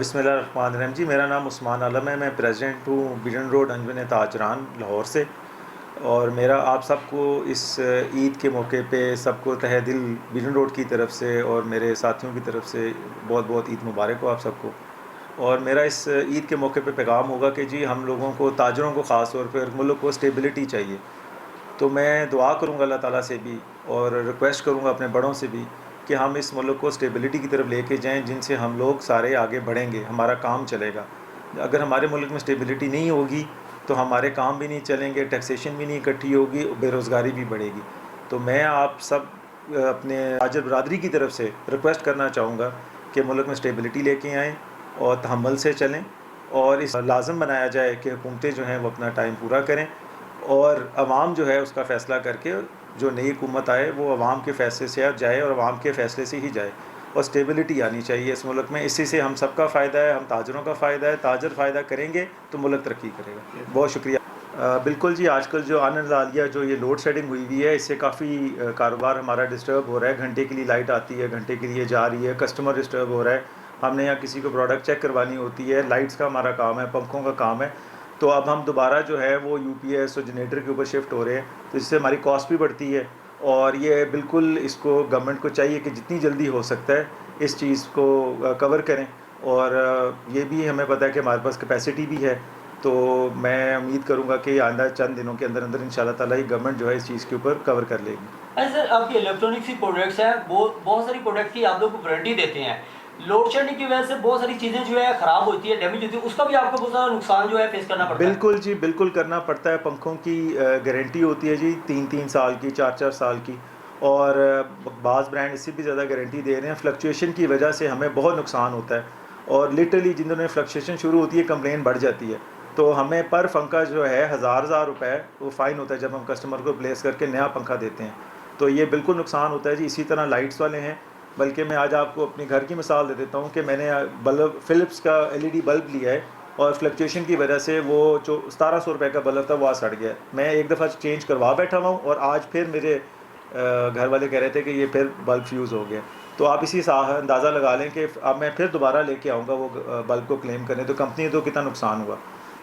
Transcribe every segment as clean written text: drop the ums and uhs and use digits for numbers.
بسم اللہ الرحمن الرحیم جی، میرا نام عثمان عالم ہے، میں پریزیڈنٹ ہوں بیجن روڈ انجمن تاجران لاہور سے. اور میرا آپ سب کو اس عید کے موقع پہ سب کو تہہ دل بیجن روڈ کی طرف سے اور میرے ساتھیوں کی طرف سے بہت بہت عید مبارک ہو آپ سب کو. اور میرا اس عید کے موقع پہ پیغام ہوگا کہ جی ہم لوگوں کو تاجروں کو خاص طور پہ ملک کو اسٹیبلٹی چاہیے. تو میں دعا کروں گا اللہ تعالیٰ سے بھی اور ریکویسٹ کروں گا اپنے بڑوں سے بھی کہ ہم اس ملک کو اسٹیبلٹی کی طرف لے کے جائیں، جن سے ہم لوگ سارے آگے بڑھیں گے، ہمارا کام چلے گا. اگر ہمارے ملک میں اسٹیبلٹی نہیں ہوگی تو ہمارے کام بھی نہیں چلیں گے، ٹیکسیشن بھی نہیں اکٹھی ہوگی، بے روزگاری بھی بڑھے گی. تو میں آپ سب اپنے تاجر برادری کی طرف سے ریکویسٹ کرنا چاہوں گا کہ ملک میں اسٹیبلٹی لے کے آئیں اور تحمل سے چلیں، اور اس لازم بنایا جائے کہ حکومتیں جو ہیں وہ اپنا ٹائم پورا کریں اور عوام جو ہے اس کا فیصلہ کر کے جو نئی حکومت آئے وہ عوام کے فیصلے سے جائے اور عوام کے فیصلے سے ہی جائے. اور اسٹیبلٹی آنی چاہیے اس ملک میں، اسی سے ہم سب کا فائدہ ہے، ہم تاجروں کا فائدہ ہے. تاجر فائدہ کریں گے تو ملک ترقی کرے گا. بہت شکریہ. بالکل جی، آج کل جو آنند عالیہ جو یہ لوڈ شیڈنگ ہوئی ہوئی ہے، اس سے کافی کاروبار ہمارا ڈسٹرب ہو رہا ہے. گھنٹے کے لیے لائٹ آتی ہے، گھنٹے کے لیے جا رہی ہے، کسٹمر ڈسٹرب ہو رہا ہے. ہم نے یہاں کسی کو پروڈکٹ چیک کروانی ہوتی ہے، لائٹس کا ہمارا کام ہے، پنکھوں کا کام ہے. تو اب ہم دوبارہ جو ہے وہ یو پی ایس اور جنریٹر کے اوپر شفٹ ہو رہے ہیں، تو اس سے ہماری کاسٹ بھی بڑھتی ہے. اور یہ بالکل اس کو گورنمنٹ کو چاہیے کہ جتنی جلدی ہو سکتا ہے اس چیز کو کور کریں. اور یہ بھی ہمیں پتہ ہے کہ ہمارے پاس کیپیسٹی بھی ہے. تو میں امید کروں گا کہ آئندہ چند دنوں کے اندر اندر ان شاء اللہ تعالیٰ یہ گورنمنٹ جو ہے اس چیز کے اوپر کور کر لے گی. سر آپ کے الیکٹرانکس کی پروڈکٹس ہیں، بہت ساری پروڈکٹ کی آپ لوگ کو وارنٹی دیتے ہیں. لوڈ شیڈنگ کی وجہ سے بہت ساری چیزیں جو ہے خراب ہوتی ہے، ڈیمیج ہوتی ہے، اس کا بھی آپ کو بہت سارا نقصان جو ہے فیس کرنا پڑتا ہے. بالکل جی، بالکل کرنا پڑتا ہے. پنکھوں کی گارنٹی ہوتی ہے جی 3 سال کی، 4 سال کی، اور بعض برانڈ اس سے بھی زیادہ گارنٹی دے رہے ہیں. فلکچویشن کی وجہ سے ہمیں بہت نقصان ہوتا ہے، اور لٹرلی جن دنوں فلکچویشن شروع ہوتی ہے کمپلین بڑھ جاتی ہے. تو ہمیں پر پنکھا جو ہے ہزار روپے وہ فائن ہوتا ہے جب ہم کسٹمر کو پلیس کر کے نیا پنکھا دیتے ہیں. تو یہ بالکل نقصان ہوتا ہے جی. اسی طرح لائٹس والے ہیں، بلکہ میں آج آپ کو اپنے گھر کی مثال دے دیتا ہوں کہ میں نے بلب فلپس کا LED بلب لیا ہے، اور فلکچویشن کی وجہ سے وہ جو 1700 روپے کا بلب تھا وہ سڑ گیا. میں ایک دفعہ چینج کروا بیٹھا ہوا ہوں، اور آج پھر میرے گھر والے کہہ رہے تھے کہ یہ پھر بلب فیوز ہو گیا. تو آپ اسی اندازہ لگا لیں کہ اب میں پھر دوبارہ لے کے آؤں گا وہ بلب کو کلیم کرنے، تو کمپنی تو کتنا نقصان ہوا.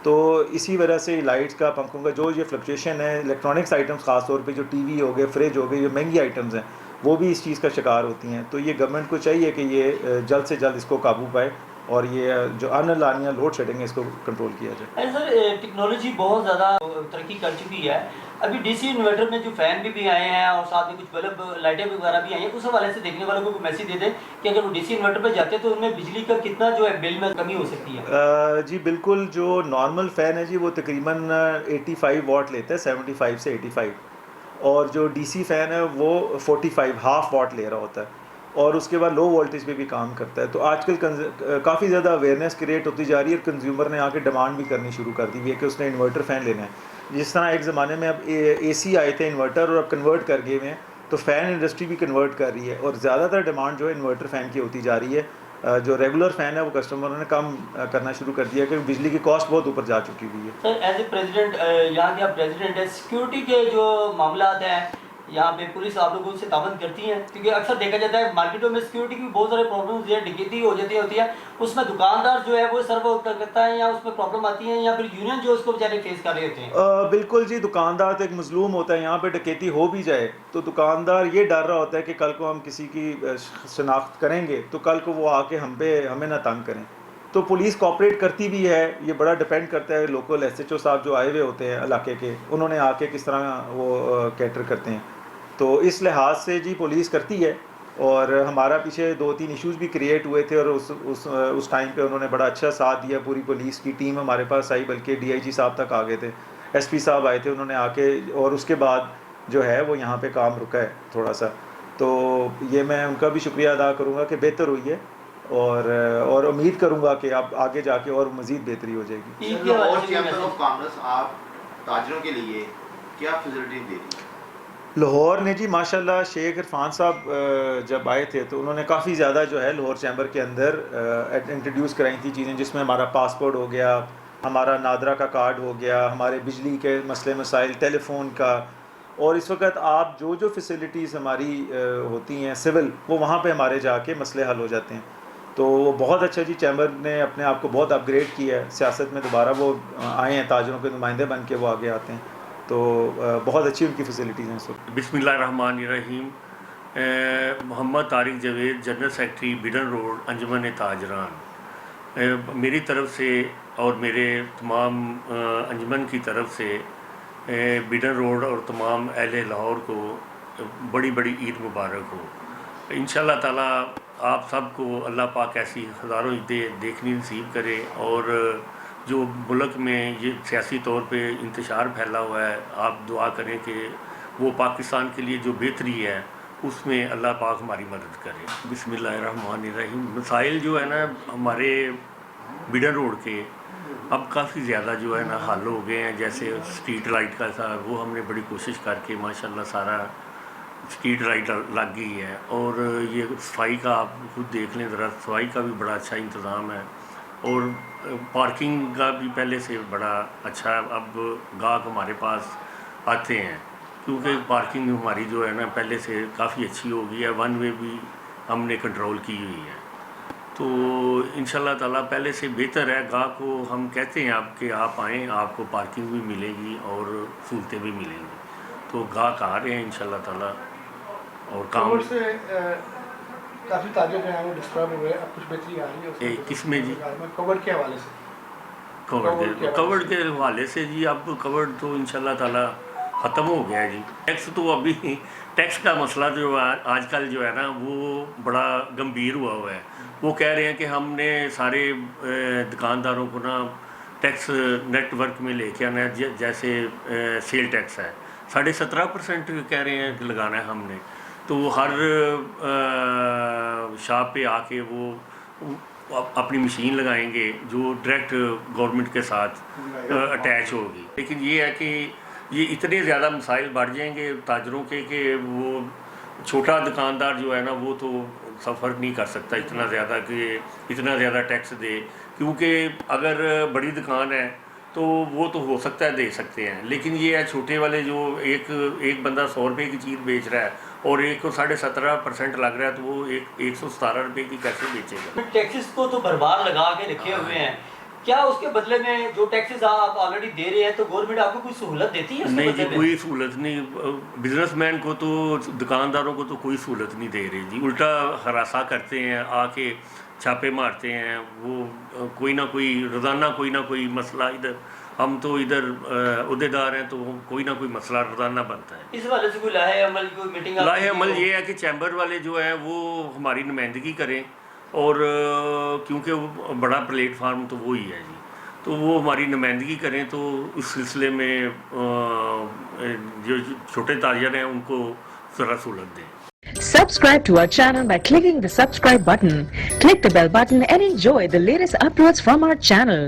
تو اسی وجہ سے لائٹس کا، پنکھوں کا جو یہ فلکچویشن ہے، الیکٹرانکس آئٹمس خاص طور پہ جو ٹی وی ہو گئے، فریج ہو گئے، جو مہنگی آئٹمز ہیں وہ بھی اس چیز کا شکار ہوتی ہیں. تو یہ گورنمنٹ کو چاہیے کہ یہ جلد سے جلد اس کو قابو پائے اور یہ جو انلانیہ لوڈ شیڈنگ ہے اس کو کنٹرول کیا جائے. سر ٹیکنالوجی بہت زیادہ ترقی کر چکی ہے. ابھی ڈی سی انورٹر میں جو فین بھی آئے ہیں اور ساتھ میں کچھ بلب لائٹیں وغیرہ بھی آئی ہیں، اس حوالے سے دیکھنے والوں کو میسج دے دیں کہ اگر وہ ڈی سی انورٹر پہ جاتے ہیں تو ان میں بجلی کا کتنا جو ہے بل میں کمی ہو سکتی ہے. جی بالکل. جو نارمل فین ہے جی وہ تقریباً 85 واٹ لیتا ہے، 75 سے 85. اور جو ڈی سی فین ہے وہ 45 ہاف واٹ لے رہا ہوتا ہے، اور اس کے بعد لو وولٹیج پہ بھی کام کرتا ہے. تو آج کل کافی زیادہ اویئرنیس کریٹ ہوتی جا رہی ہے، اور کنزیومر نے آ کے ڈیمانڈ بھی کرنی شروع کر دی ہوئی ہے کہ اس نے انورٹر فین لینا ہے. جس طرح ایک زمانے میں اب AC آئے تھے انورٹر، اور اب کنورٹ کر گئے ہوئے ہیں، تو فین انڈسٹری بھی کنورٹ کر رہی ہے، اور زیادہ تر ڈیمانڈ جو ہے انورٹر فین کی ہوتی جا رہی ہے. جو ریگولر فین ہے وہ کسٹمروں نے کم کرنا شروع کر دیا کہ بجلی کی کاسٹ بہت اوپر جا چکی ہوئی ہے. سر ایز اے پریزیڈنٹ، یہاں کے آپ پریزیڈنٹ ہیں، سیکیورٹی کے جو معاملات ہیں یہاں پہ پولیس آپ لوگوں سے تعاون کرتی ہیں؟ کیونکہ اکثر دیکھا جاتا ہے مارکیٹوں میں سیکیورٹی کی بہت سارے پرابلمز ہیں، ڈکیتی ہو جاتی ہوتی ہے، اس میں دکاندار جو ہے وہ سرو کرتا ہے، یا اس میں پرابلم آتی ہے، یا پھر یونین جو اس کو بیچارے فیس کر رہے ہوتے ہیں. بالکل جی. دکاندار تو ایک مظلوم ہوتا ہے. یہاں پہ ڈکیتی ہو بھی جائے تو دکاندار یہ ڈر رہا ہوتا ہے کہ کل کو ہم کسی کی شناخت کریں گے تو کل کو وہ آ کے ہمیں نہ تنگ کریں. تو پولیس کوآپریٹ کرتی بھی ہے. یہ بڑا ڈیپینڈ کرتا ہے لوکل SHO صاحب جو آئے ہوئے ہوتے ہیں علاقے کے، انہوں نے آ کے کس طرح وہ کیٹر کرتے ہیں. تو اس لحاظ سے جی پولیس کرتی ہے. اور ہمارا پیچھے 2-3 ایشوز بھی کریٹ ہوئے تھے، اور اس ٹائم پہ انہوں نے بڑا اچھا ساتھ دیا. پوری پولیس کی ٹیم ہمارے پاس آئی، بلکہ DIG صاحب تک آ گئے تھے، SP صاحب آئے تھے، انہوں نے آ کے، اور اس کے بعد جو ہے وہ یہاں پہ کام رکا ہے تھوڑا سا. تو یہ میں ان کا بھی شکریہ ادا کروں گا کہ بہتر ہوئی ہے، اور امید کروں گا کہ اب آگے جا کے اور مزید بہتری ہو جائے گی. لاہور چیمبر آف کامرس آپ تاجروں کے لیے کیا فیسلٹی دے رہی ہے؟ لاہور نے جی ماشاءاللہ شیخ عرفان صاحب جب آئے تھے تو انہوں نے کافی زیادہ جو ہے لاہور چیمبر کے اندر انٹروڈیوس کرائی تھی چیزیں، جس میں ہمارا پاسپورٹ ہو گیا، ہمارا نادرا کا کارڈ ہو گیا، ہمارے بجلی کے مسئلے مسائل، ٹیلی فون کا. اور اس وقت آپ جو فیسلٹیز ہماری ہوتی ہیں سول، وہ وہاں پہ ہمارے جا کے مسئلے حل ہو جاتے ہیں. تو وہ بہت اچھا جی، چیمبر نے اپنے آپ کو بہت اپ گریڈ کیا ہے سیاست میں، دوبارہ وہ آئے ہیں تاجروں کے نمائندے بن کے وہ آگے آتے ہیں، تو بہت اچھی ان کی فیسلٹیز ہیں اس وقت۔ بسم اللہ الرحمن الرحیم۔ Muhammad Tariq Javed, general secretary Beadon road Anjuman Tajran, میری طرف سے اور میرے تمام انجمن کی طرف سے بیڈن روڈ اور تمام اہل لاہور کو بڑی بڑی عید مبارک ہو۔ انشاءاللہ تعالیٰ آپ سب کو اللہ پاک ایسی ہزاروں عیدیں دیکھنی نصیب کرے، اور جو ملک میں یہ سیاسی طور پہ انتشار پھیلا ہوا ہے، آپ دعا کریں کہ وہ پاکستان کے لیے جو بہتری ہے اس میں اللہ پاک ہماری مدد کرے۔ بسم اللہ الرحمن الرحیم۔ مسائل جو ہے نا ہمارے بیڈن روڈ کے اب کافی زیادہ جو ہے نا حل ہو گئے ہیں، جیسے اسٹریٹ لائٹ کا تھا، وہ ہم نے بڑی کوشش کر کے ماشاءاللہ سارا اسٹریٹ لائٹ لگ گئی ہے، اور یہ صفائی کا آپ خود دیکھ لیں ذرا، صفائی کا بھی بڑا اچھا انتظام ہے، اور پارکنگ کا بھی پہلے سے بڑا اچھا ہے۔ اب گاہک ہمارے پاس آتے ہیں کیونکہ پارکنگ ہماری جو ہے نا پہلے سے کافی اچھی ہو گئی ہے، ون وے بھی ہم نے کنٹرول کی ہوئی ہے، تو انشاءاللہ تعالیٰ پہلے سے بہتر ہے۔ گاہک کو ہم کہتے ہیں آپ کہ آپ آئیں، آپ کو پارکنگ بھی ملے گی اور سہولتیں بھی ملیں گی، تو گاہک آ رہے ہیں انشاءاللہ تعالیٰ، اور کام سے کافی تاجر جو ہیں وہ ڈسٹرب ہوئے، اب کچھ بہتری آ رہی ہے کس میں جی؟ کور کے حوالے سے؟ کورڈ کے حوالے سے جی، اب کورڈ تو انشاءاللہ تعالیٰ ختم ہو گیا ہے جی۔ ٹیکس تو ابھی ٹیکس کا مسئلہ جو آج کل جو ہے نا وہ بڑا گمبھیر ہوا ہے۔ وہ کہہ رہے ہیں کہ ہم نے سارے دکانداروں کو نا ٹیکس نیٹ ورک میں لے کے آنا ہے، جیسے سیل ٹیکس ہے 17.5% کہہ رہے ہیں کہ لگانا ہے ہم نے، تو وہ ہر شاپ پہ آ کے وہ اپنی مشین لگائیں گے جو ڈائریکٹ گورنمنٹ کے ساتھ اٹیچ ہوگی۔ لیکن یہ ہے کہ یہ اتنے زیادہ مسائل بڑھ جائیں گے تاجروں کے کہ وہ چھوٹا دکاندار جو ہے نا وہ تو سفر نہیں کر سکتا اتنا زیادہ کہ اتنا زیادہ ٹیکس دے، کیونکہ اگر بڑی دکان ہے تو وہ تو ہو سکتا ہے دے سکتے ہیں، لیکن یہ ہے چھوٹے والے جو ایک بندہ 100 روپے کی چیز بیچ رہا ہے اور ایک کو 17.5% لگ رہا ہے، تو وہ 117 روپے کی کیسے بیچے گا؟ ٹیکسز کو تو بھرمار لگا کے رکھے ہوئے ہیں، کیا اس کے بدلے میں جو ٹیکسز آپ آلریڈی دے رہے ہیں تو گورنمنٹ آپ کو کوئی سہولت دیتی ہے؟ نہیں جی، کوئی سہولت نہیں، بزنس مین کو تو دکانداروں کو تو کوئی سہولت نہیں دے رہی جی، الٹا ہراساں کرتے ہیں، آ کے چھاپے مارتے ہیں، وہ کوئی نہ کوئی روزانہ کوئی نہ کوئی مسئلہ، ادھر ہم تو ادھر عہدیدار ہیں تو کوئی نہ کوئی مسئلہ روزانہ بنتا ہے۔ اس حوالے سے کوئی لاہے عمل کوئی میٹنگ؟ لاہے عمل یہ ہے کہ چیمبر والے جو ہیں وہ ہماری نمائندگی کریں، اور کیونکہ وہ بڑا پلیٹ فارم تو وہی ہے جی، تو وہ ہماری نمائندگی کریں، تو اس سلسلے میں جو چھوٹے تاجر ہیں ان کو ذرا سہولت دیں۔ Subscribe to our channel by clicking the subscribe button. Click the bell button and enjoy the latest uploads from our channel.